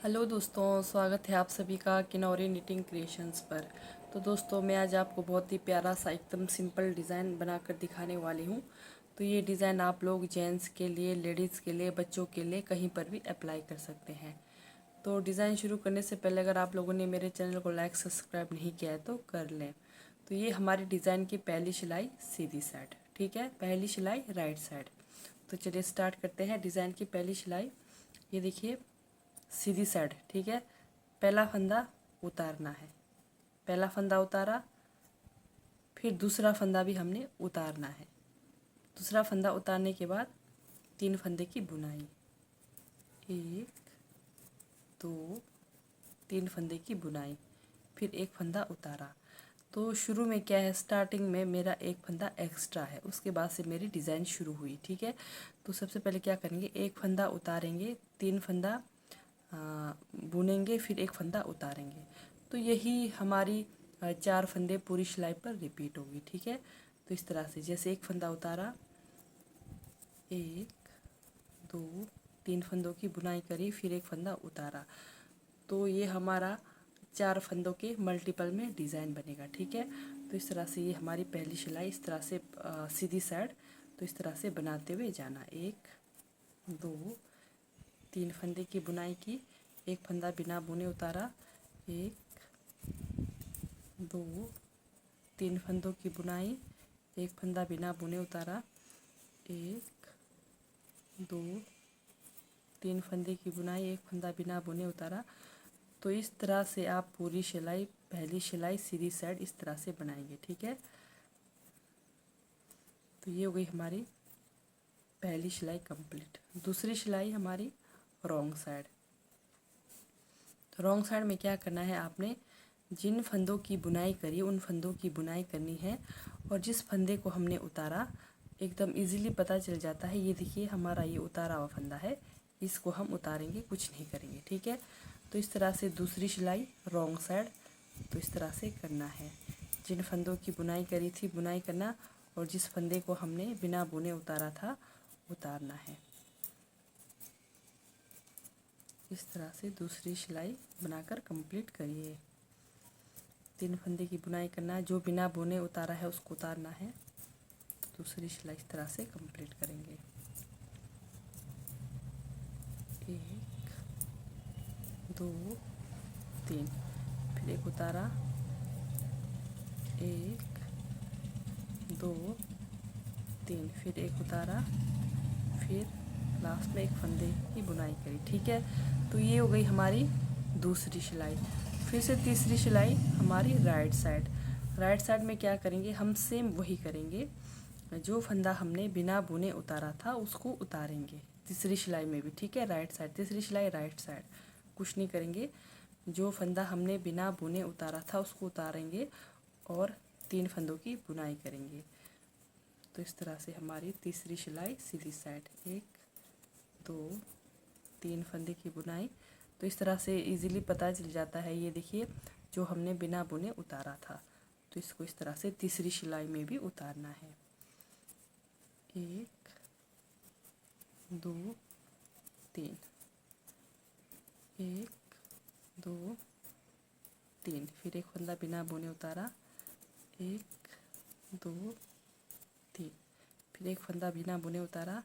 Hello दोस्तों, स्वागत है आप सभी का किनौरी निटिंग क्रिएशंस पर। तो दोस्तों, मैं आज आपको बहुत ही प्यारा सा एकदम सिंपल डिज़ाइन बनाकर दिखाने वाली हूँ। तो ये डिज़ाइन आप लोग जेंट्स के लिए, लेडीज़ के लिए, बच्चों के लिए कहीं पर भी अप्लाई कर सकते हैं। तो डिज़ाइन शुरू करने से पहले अगर आप लोगों ने मेरे चैनल को लाइक सब्सक्राइब नहीं किया है तो कर लें। तो ये हमारी डिज़ाइन की पहली सिलाई सीधी साइड, ठीक है, पहली सिलाई राइट साइड। तो चलिए स्टार्ट करते हैं। डिज़ाइन की पहली सिलाई ये देखिए, सीधी साइड, ठीक है। पहला फंदा उतारना है, पहला फंदा उतारा, फिर दूसरा फंदा भी हमने उतारना है। दूसरा फंदा उतारने के बाद 3 फंदे की बुनाई, 1 2 3 फंदे की बुनाई, फिर एक फंदा उतारा। तो शुरू में क्या है, स्टार्टिंग में मेरा एक फंदा एक्स्ट्रा है, उसके बाद से मेरी डिज़ाइन शुरू हुई, ठीक है। तो सबसे पहले क्या करेंगे, एक फंदा उतारेंगे, 3 फंदा बुनेंगे, फिर एक फंदा उतारेंगे। तो यही हमारी 4 फंदे पूरी सिलाई पर रिपीट होगी, ठीक है। तो इस तरह से, जैसे एक फंदा उतारा, 1 2 3 फंदों की बुनाई करी, फिर एक फंदा उतारा। तो ये हमारा 4 फंदों के मल्टीपल में डिज़ाइन बनेगा, ठीक है। तो इस तरह से ये हमारी पहली सिलाई इस तरह से सीधी साइड, तो इस तरह से बनाते हुए जाना। 1 2 3 फंदे की बुनाई की, एक फंदा बिना बुने उतारा, 1 2 3 फंदों की बुनाई, एक फंदा बिना बुने उतारा, 1 2 3 फंदे की बुनाई, एक फंदा बिना बुने उतारा। तो इस तरह से आप पूरी सिलाई, पहली सिलाई सीधी साइड इस तरह से बनाएंगे, ठीक है। तो ये हो गई हमारी पहली सिलाई कंप्लीट। दूसरी सिलाई हमारी रॉन्ग साइड। तो रॉन्ग साइड में क्या करना है, आपने जिन फंदों की बुनाई करी उन फंदों की बुनाई करनी है, और जिस फंदे को हमने उतारा एकदम इजीली पता चल जाता है। ये देखिए, हमारा ये उतारा हुआ फंदा है, इसको हम उतारेंगे, कुछ नहीं करेंगे, ठीक है। तो इस तरह से दूसरी सिलाई रॉन्ग साइड, तो इस तरह से करना है। जिन फंदों की बुनाई करी थी बुनाई करना, और जिस फंदे को हमने बिना बुने उतारा था उतारना है। इस तरह से दूसरी सिलाई बनाकर कंप्लीट करिए। 3 फंदे की बुनाई करना है, जो बिना बुने उतारा है उसको उतारना है। तो दूसरी सिलाई इस तरह से कंप्लीट करेंगे। 1 2 3, फिर एक उतारा, 1 2 3, फिर एक उतारा, फिर लास्ट में एक फंदे की बुनाई करी, ठीक है। तो ये हो गई हमारी दूसरी सिलाई। फिर से तीसरी सिलाई हमारी राइट साइड। राइट साइड में क्या करेंगे, हम सेम वही करेंगे, जो फंदा हमने बिना बुने उतारा था उसको उतारेंगे तीसरी सिलाई में भी, ठीक है। राइट साइड, तीसरी सिलाई राइट साइड, कुछ नहीं करेंगे। जो फंदा हमने बिना बुने उतारा था उसको उतारेंगे और 3 फंदों की बुनाई करेंगे। तो इस तरह से हमारी तीसरी सिलाई सीधी साइड, 1 2 3 फंदे की बुनाई। तो इस तरह से इजीली पता चल जाता है। ये देखिए, जो हमने बिना बुने उतारा था, तो इसको इस तरह से तीसरी सिलाई में भी उतारना है। 1 2 3, 1 2 3, फिर एक फंदा बिना बुने उतारा, 1 2 3, फिर एक फंदा बिना बुने उतारा।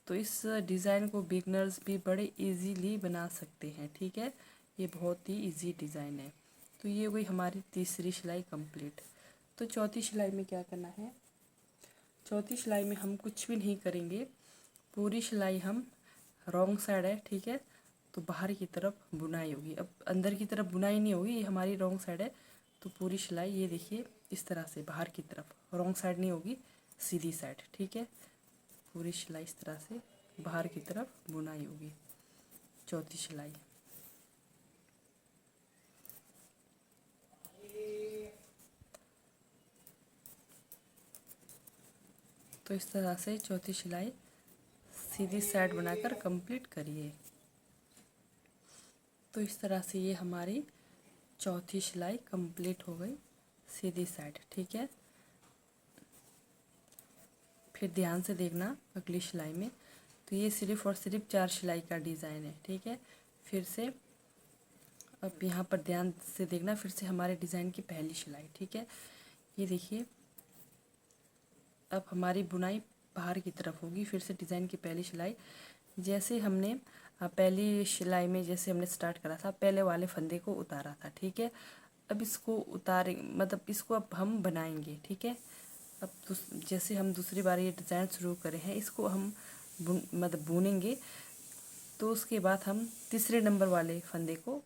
तो इस डिज़ाइन को बिगनर्स भी बड़े इजीली बना सकते हैं, ठीक है। ये बहुत ही इजी डिज़ाइन है। तो ये हो गई हमारी तीसरी सिलाई कंप्लीट। तो चौथी सिलाई में क्या करना है, चौथी सिलाई में हम कुछ भी नहीं करेंगे। पूरी सिलाई हम रॉन्ग साइड है, ठीक है, तो बाहर की तरफ बुनाई होगी। अब अंदर की तरफ बुनाई नहीं होगी, ये हमारी रॉन्ग साइड है। तो पूरी सिलाई ये देखिए इस तरह से बाहर की तरफ, रॉन्ग साइड नहीं होगी, सीधी साइड, ठीक है। पूरी सिलाई इस तरह से बाहर की तरफ बुनाई होगी, चौथी सिलाई। तो इस तरह से चौथी सिलाई सीधी साइड बनाकर कंप्लीट करिए। तो इस तरह से ये हमारी चौथी सिलाई कंप्लीट हो गई सीधी साइड, ठीक है। फिर ध्यान से देखना अगली सिलाई में। तो ये सिर्फ और सिर्फ 4 सिलाई का डिज़ाइन है, ठीक है। फिर से अब यहाँ पर ध्यान से देखना, फिर से हमारे डिज़ाइन की पहली सिलाई। ठीक है, ये देखिए अब हमारी बुनाई बाहर की तरफ होगी। फिर से डिज़ाइन की पहली सिलाई, जैसे हमने पहली सिलाई में जैसे हमने स्टार्ट करा था, पहले वाले फंदे को उतारा था। ठीक है, अब इसको उतारे मतलब इसको अब हम बनाएंगे। ठीक है, अब जैसे हम दूसरी बार ये डिज़ाइन शुरू करे हैं, इसको हम मतलब बुनेंगे। तो उसके बाद हम तीसरे नंबर वाले फंदे को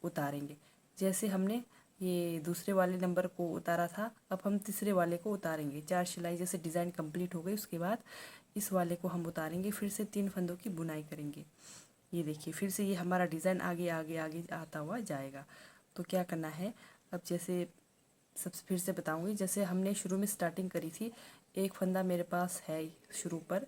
उतारेंगे। जैसे हमने ये दूसरे वाले नंबर को उतारा था, अब हम तीसरे वाले को उतारेंगे। 4 सिलाई जैसे डिज़ाइन कंप्लीट हो गई, उसके बाद इस वाले को हम उतारेंगे, फिर से 3 फंदों की बुनाई करेंगे। ये देखिए फिर से ये हमारा डिज़ाइन आगे आगे आगे आता हुआ जाएगा। तो क्या करना है, अब जैसे सबसे फिर से बताऊंगी, जैसे हमने शुरू में स्टार्टिंग करी थी, एक फंदा मेरे पास है शुरू पर।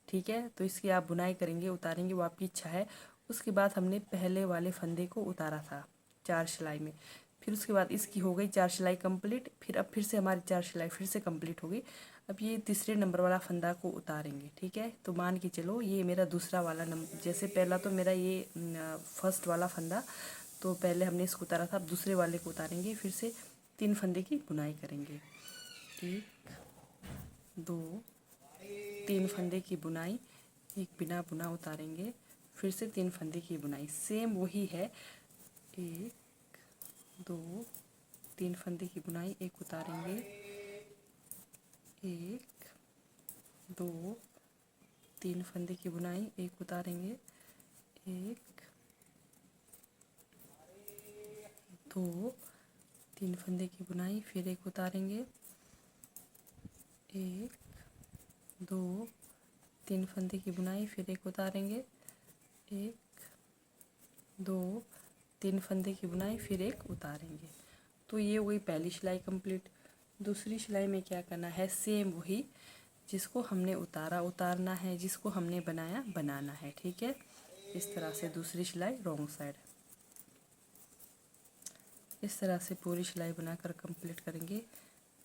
ठीक है, तो इसकी आप बुनाई करेंगे, उतारेंगे, वो आपकी इच्छा है। उसके बाद हमने पहले वाले फंदे को उतारा था 4 सिलाई में, फिर उसके बाद इसकी हो गई 4 सिलाई कंप्लीट। फिर अब फिर से हमारी 4 सिलाई फिर से कंप्लीट हो गई। अब ये तीसरे नंबर वाला फंदा को उतारेंगे। ठीक है, तो मान के चलो ये मेरा दूसरा वाला नंबर, जैसे पहला तो मेरा ये फर्स्ट वाला फंदा, तो पहले हमने इसको उतारा था, अब दूसरे वाले को उतारेंगे, फिर से 3 फंदे की बुनाई करेंगे। 1 2 3 फंदे की बुनाई, एक बिना बुना उतारेंगे, फिर से 3 फंदे की बुनाई, सेम वही है। 1 2 3 फंदे की बुनाई, एक उतारेंगे, 1 2 3 फंदे की बुनाई, एक उतारेंगे, 1 2 3 फंदे की बुनाई, फिर एक उतारेंगे, 1 2 3 फंदे की बुनाई, फिर एक उतारेंगे, 1 2 3 फंदे की बुनाई, फिर एक उतारेंगे। तो ये वही पहली सिलाई कंप्लीट। दूसरी सिलाई में क्या करना है, सेम वही, जिसको हमने उतारना है, जिसको हमने बनाया बनाना है। ठीक है, इस तरह से दूसरी सिलाई रॉन्ग साइड, इस तरह से पूरी सिलाई बनाकर कंप्लीट करेंगे।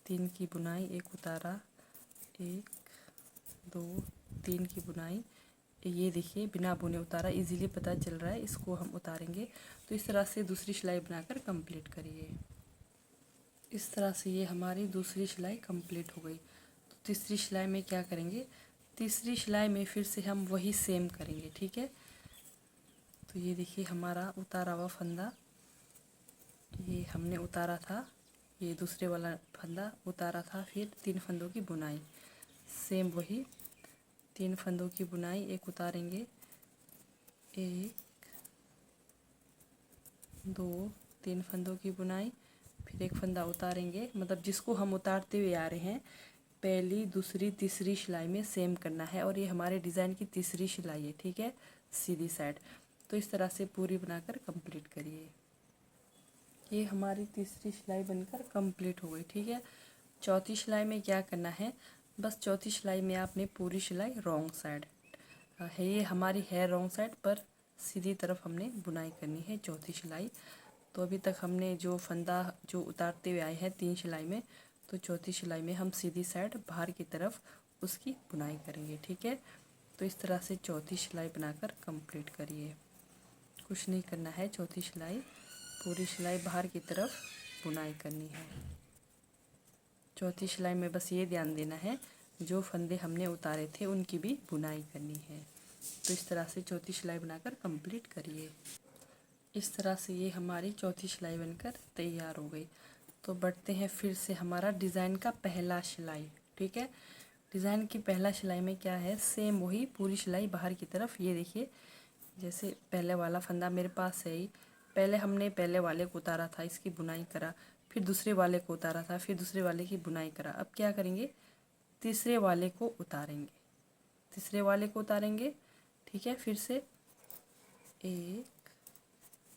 3 की बुनाई, एक उतारा, 1 2 3 की बुनाई, ये देखिए बिना बुने उतारा, इजीली पता चल रहा है, इसको हम उतारेंगे। तो इस तरह से दूसरी सिलाई बनाकर कंप्लीट करिए। इस तरह से ये हमारी दूसरी सिलाई कंप्लीट हो गई। तो तीसरी सिलाई में क्या करेंगे, तीसरी सिलाई में फिर से हम वही सेम करेंगे। ठीक है, तो ये देखिए हमारा उतारा हुआ फंदा, ये हमने उतारा था, ये दूसरे वाला फंदा उतारा था, फिर 3 फंदों की बुनाई, सेम वही 3 फंदों की बुनाई, एक उतारेंगे, 1 2 3 फंदों की बुनाई, फिर एक फंदा उतारेंगे। मतलब जिसको हम उतारते हुए आ रहे हैं, पहली दूसरी तीसरी सिलाई में सेम करना है, और ये हमारे डिज़ाइन की तीसरी सिलाई है। ठीक है, सीधी साइड। तो इस तरह से पूरी बनाकर कंप्लीट करिए। ये हमारी तीसरी सिलाई बनकर कंप्लीट हो गई। ठीक है, चौथी सिलाई में क्या करना है, बस चौथी सिलाई में आपने पूरी सिलाई रॉन्ग साइड है, ये हमारी है रॉन्ग साइड, पर सीधी तरफ हमने बुनाई करनी है चौथी सिलाई। तो अभी तक हमने जो फंदा जो उतारते हुए आए हैं 3 सिलाई में, तो चौथी सिलाई में हम सीधी साइड बाहर की तरफ उसकी बुनाई करेंगे। ठीक है, तो इस तरह से चौथी सिलाई बनाकर कंप्लीट करिए। कुछ नहीं करना है, चौथी सिलाई पूरी सिलाई बाहर की तरफ बुनाई करनी है। चौथी सिलाई में बस ये ध्यान देना है, जो फंदे हमने उतारे थे उनकी भी बुनाई करनी है। तो इस तरह से चौथी सिलाई बनाकर कंप्लीट करिए। इस तरह से ये हमारी चौथी सिलाई बनकर तैयार हो गई। तो बढ़ते हैं फिर से हमारा डिज़ाइन का पहला सिलाई। ठीक है, डिज़ाइन की पहला सिलाई में क्या है, सेम वही पूरी सिलाई बाहर की तरफ। ये देखिए जैसे पहले वाला फंदा मेरे पास है ही, पहले हमने पहले वाले को उतारा था, इसकी बुनाई करा, फिर दूसरे वाले को उतारा था, फिर दूसरे वाले की बुनाई करा। अब क्या करेंगे, तीसरे वाले को उतारेंगे, तीसरे वाले को उतारेंगे। ठीक है, फिर से 1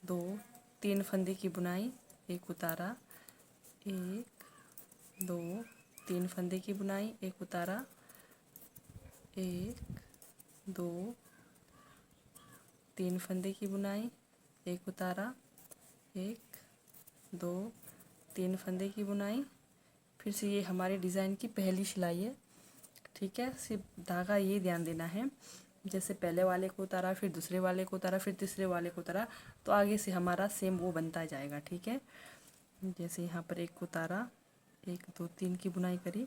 2 3 फंदे की बुनाई, एक उतारा, 1 2 3 फंदे की बुनाई, एक उतारा, 1 2 3 फंदे की बुनाई, एक उतारा, 1 2 3 फंदे की बुनाई। फिर से ये हमारे डिज़ाइन की पहली सिलाई है। ठीक है, सिर्फ धागा ये ध्यान देना है, जैसे पहले वाले को उतारा, फिर दूसरे वाले को उतारा, फिर तीसरे वाले को उतारा, तो आगे से हमारा सेम वो बनता जाएगा। ठीक है, जैसे यहाँ पर एक उतारा, 1 2 3 की बुनाई करी,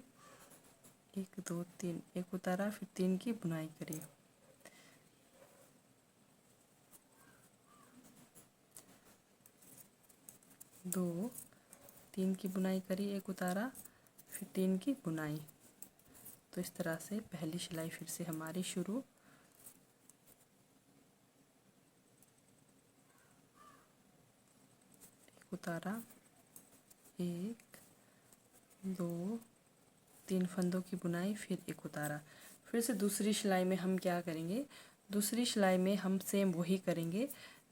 1 2 3, एक उतारा, फिर 3 की बुनाई करी, 2 3 की बुनाई करी, एक उतारा, फिर 3 की बुनाई। तो इस तरह से पहली सिलाई फिर से हमारी शुरू। एक उतारा, 1 2 3 फंदों की बुनाई, फिर एक उतारा। फिर से दूसरी सिलाई में हम क्या करेंगे, दूसरी सिलाई में हम सेम वही करेंगे,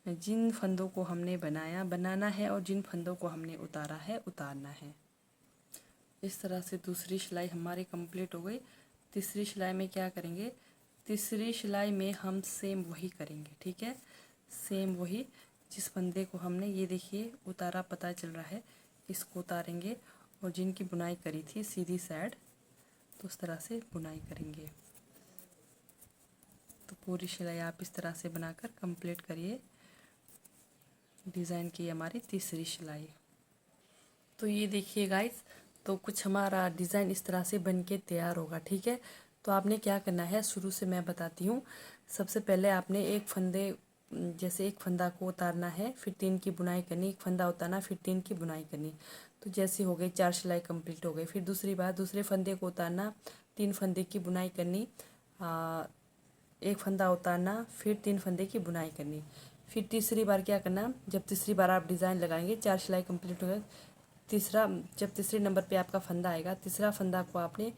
जिन फंदों को हमने बनाना है और जिन फंदों को हमने उतारा है उतारना है। इस तरह से दूसरी सिलाई हमारी कंप्लीट हो गई। तीसरी सिलाई में क्या करेंगे, तीसरी सिलाई में हम सेम वही करेंगे। ठीक है, सेम वही, जिस फंदे को हमने, ये देखिए उतारा पता चल रहा है, इसको उतारेंगे और जिनकी बुनाई करी थी सीधी साइड, तो उस तरह से बुनाई करेंगे। तो पूरी सिलाई आप इस तरह से बनाकर कंप्लीट करिए। डिज़ाइन की हमारी तीसरी सिलाई। तो ये देखिए गाइस, तो कुछ हमारा डिज़ाइन इस तरह से बन के तैयार होगा। ठीक है, तो आपने क्या करना है, शुरू से मैं बताती हूँ। सबसे पहले आपने एक फंदे, जैसे एक फंदा को उतारना है, फिर 3 की बुनाई करनी, एक फंदा उतारना, फिर 3 की बुनाई करनी। तो जैसे हो गई 4 सिलाई कंप्लीट हो गई। फिर दूसरी बार दूसरे फंदे को उतारना, 3 फंदे की बुनाई करनी, एक फंदा उतारना, फिर 3 फंदे की बुनाई करनी। फिर तीसरी बार क्या करना, जब तीसरी बार आप डिज़ाइन लगाएंगे, 4 सिलाई कंप्लीट हो गई, तीसरा, जब तीसरे नंबर पे आपका फंदा आएगा, तीसरा फंदा को आपने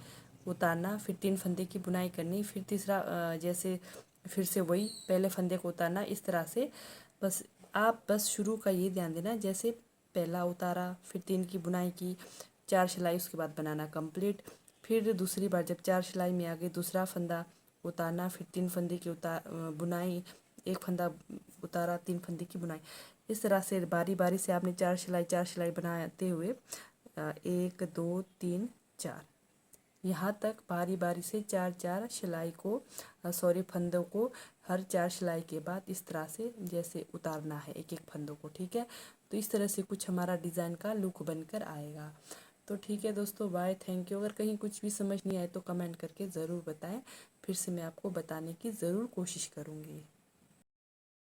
उतारना, फिर 3 फंदे की बुनाई करनी, फिर तीसरा जैसे फिर से वही पहले फंदे को उतारना। इस तरह से बस आप बस शुरू का ये ध्यान देना, जैसे पहला उतारा, फिर 3 की बुनाई की, 4 सिलाई, उसके बाद बनाना कंप्लीट। फिर दूसरी बार जब 4 सिलाई में आ गई, दूसरा फंदा उतारना, फिर 3 फंदे की बुनाई, एक फंदा उतारा, 3 फंदे की बुनाई। इस तरह से बारी बारी से आपने 4 सिलाई बनाते हुए 1 2 3 4, यहाँ तक बारी बारी से 4 सिलाई को, सॉरी फंदों को, हर 4 सिलाई के बाद इस तरह से जैसे उतारना है एक एक फंदों को। ठीक है, तो इस तरह से कुछ हमारा डिज़ाइन का लुक बनकर आएगा। तो ठीक है दोस्तों, बाय, थैंक यू। अगर कहीं कुछ भी समझ नहीं आए तो कमेंट करके ज़रूर बताएं, फिर से मैं आपको बताने की ज़रूर कोशिश करूँगी।